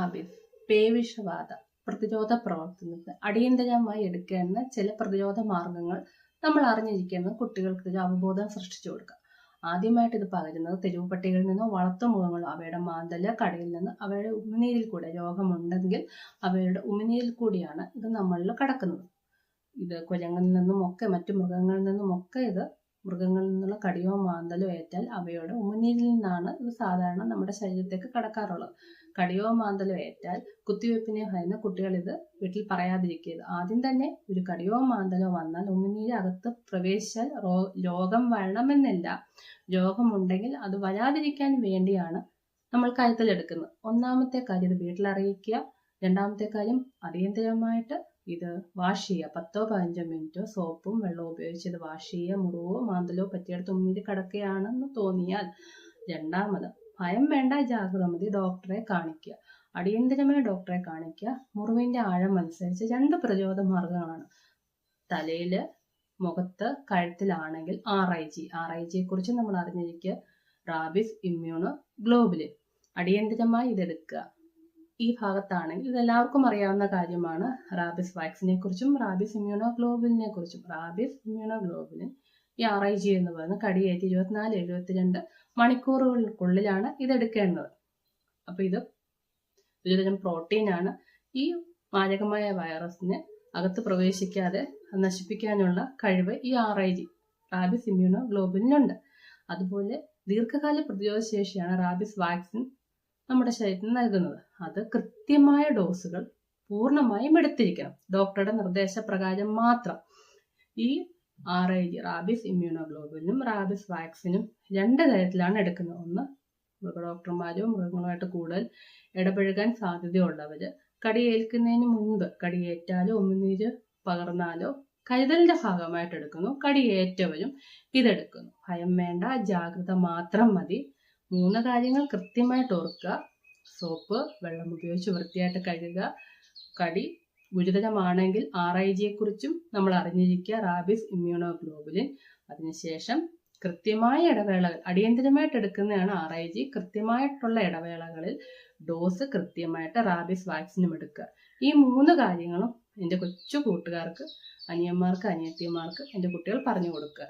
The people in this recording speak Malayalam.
റാബിസ്, പേവിഷബാധ പ്രതിരോധ പ്രവർത്തനത്തിന് അടിയന്തരമായി എടുക്കേണ്ട ചില പ്രതിരോധ മാർഗങ്ങൾ നമ്മൾ അറിഞ്ഞിരിക്കുന്നത് കുട്ടികൾക്ക് ഒരു അവബോധം സൃഷ്ടിച്ചു കൊടുക്കുക. ആദ്യമായിട്ട് ഇത് പകരുന്നത് തെരുവ് പട്ടികളിൽ നിന്നോ വളർത്തുമൃഗങ്ങളോ അവയുടെ മാന്തല് കടയിൽ നിന്ന് അവയുടെ ഉമിനീരിൽ കൂടെ രോഗമുണ്ടെങ്കിൽ അവയുടെ ഉമിനീരിൽ കൂടിയാണ് ഇത് നമ്മളിൽ കടക്കുന്നത്. ഇത് കുരങ്ങിൽ നിന്നും ഒക്കെ മറ്റു മൃഗങ്ങളിൽ നിന്നും ഒക്കെ മൃഗങ്ങളിൽ നിന്നുള്ള കടിയോ മാന്തലോ ഏറ്റാൽ അവയുടെ ഉമിനീരിൽ നിന്നാണ് ഇത് സാധാരണ നമ്മുടെ ശരീരത്തേക്ക് കടക്കാറുള്ളത്. കടിയോ മാന്തലോ ഏറ്റാൽ കുത്തിവെപ്പിനെ ഭയന്ന് കുട്ടികൾ ഇത് വീട്ടിൽ പറയാതിരിക്കരുത്. ആദ്യം തന്നെ ഒരു കടിയോ മാന്തലോ വന്നാൽ ഉമിനീര് അകത്ത് പ്രവേശിച്ചാൽ രോഗം വരണമെന്നില്ല. രോഗമുണ്ടെങ്കിൽ അത് വരാതിരിക്കാൻ വേണ്ടിയാണ് നമ്മൾ കരുതലെടുക്കുന്നത്. ഒന്നാമത്തെ കാര്യം ഇത് വീട്ടിൽ അറിയിക്കുക. രണ്ടാമത്തെ കാര്യം അടിയന്തരമായിട്ട് ഇത് വാഷ് ചെയ്യുക. 10-15 മിനിറ്റ് സോപ്പും വെള്ളവും ഉപയോഗിച്ച് ഇത് വാഷ് ചെയ്യുക. മുറിവോ മാന്തലോ പറ്റിയെടുത്ത് ഉമിനീര് കിടക്കുകയാണെന്ന് തോന്നിയാൽ രണ്ടാമത് ഭയം വേണ്ട, ജാഗ്രത മതി, ഡോക്ടറെ കാണിക്കുക. അടിയന്തരമായി ഡോക്ടറെ കാണിക്കുക. മുറിവിന്റെ ആഴം അനുസരിച്ച് 2 പ്രതിരോധ മാർഗങ്ങളാണ്. തലയില്, മുഖത്ത്, കഴുത്തിലാണെങ്കിൽ RIGയെ കുറിച്ച് നമ്മൾ അറിഞ്ഞിരിക്കുക. റാബിസ് ഇമ്മ്യൂണോ ഗ്ലോബുലിൻ അടിയന്തരമായി ഇതെടുക്കുക. ഈ ഭാഗത്താണെങ്കിൽ ഇതെല്ലാവർക്കും അറിയാവുന്ന കാര്യമാണ്. റാബിസ് വാക്സിനെ കുറിച്ചും റാബിസ് ഇമ്മ്യൂണോ ഗ്ലോബുലിനെ കുറിച്ചും. റാബിസ് ഇമ്മ്യൂണോ ഗ്ലോബുലിൻ ഈ RIG എന്ന് പറയുന്നത് കടിയേറ്റ് 24-72 മണിക്കൂറുകൾക്കുള്ളിലാണ് ഇതെടുക്കേണ്ടത്. അപ്പൊ ഇത് ഒരുതരം പ്രോട്ടീനാണ്. ഈ മാരകമായ വൈറസിനെ അകത്ത് പ്രവേശിക്കാതെ നശിപ്പിക്കാനുള്ള കഴിവ് ഈ റാബിസ് ഇമ്മ്യൂണോ ഗ്ലോബുലിനുണ്ട്. അതുപോലെ ദീർഘകാല പ്രതിരോധ ശേഷിയാണ് റാബിസ് വാക്സിൻ നമ്മുടെ ശരീരത്തിന് നൽകുന്നത്. അത് കൃത്യമായ ഡോസുകൾ പൂർണ്ണമായും എടുത്തിരിക്കണം. ഡോക്ടറുടെ നിർദ്ദേശപ്രകാരം മാത്രം. ഈ റാബിസ് ഇമ്മ്യൂണോ ഗ്ലോബുലിനും റാബിസ് വാക്സിനും 2 തരത്തിലാണ് എടുക്കുന്നത്. ഒന്ന്, മൃഗഡോക്ടർമാരോ മൃഗങ്ങളുമായിട്ട് കൂടുതൽ ഇടപഴകാൻ സാധ്യതയുള്ളവര് കടിയേൽക്കുന്നതിന് മുൻപ്, കടിയേറ്റാലോ ഉമിനീര് പകർന്നാലോ കരുതലിന്റെ ഭാഗമായിട്ട് എടുക്കുന്നു. കടിയേറ്റവരും ഇതെടുക്കുന്നു. ഭയം വേണ്ട, ജാഗ്രത മാത്രം മതി. 3 കാര്യങ്ങൾ കൃത്യമായിട്ട് ഓർക്കുക. സോപ്പ്, വെള്ളം ഉപയോഗിച്ച് വൃത്തിയായിട്ട് കഴുകുക. കടി ഗുരുതരമാണെങ്കിൽ RIGയെ കുറിച്ചും നമ്മൾ അറിഞ്ഞിരിക്കുക. Rabies immuno globulin. അതിനുശേഷം കൃത്യമായ ഇടവേളകൾ, അടിയന്തരമായിട്ട് എടുക്കുന്നതാണ് RIG. കൃത്യമായിട്ടുള്ള ഇടവേളകളിൽ ഡോസ് കൃത്യമായിട്ട് റാബിസ് വാക്സിനും എടുക്കുക. ഈ 3 കാര്യങ്ങളും എൻ്റെ കൊച്ചു കൂട്ടുകാർക്ക്, അനിയന്മാർക്ക്, അനിയത്തിമാർക്ക് എൻ്റെ കുട്ടികൾ പറഞ്ഞു കൊടുക്കുക.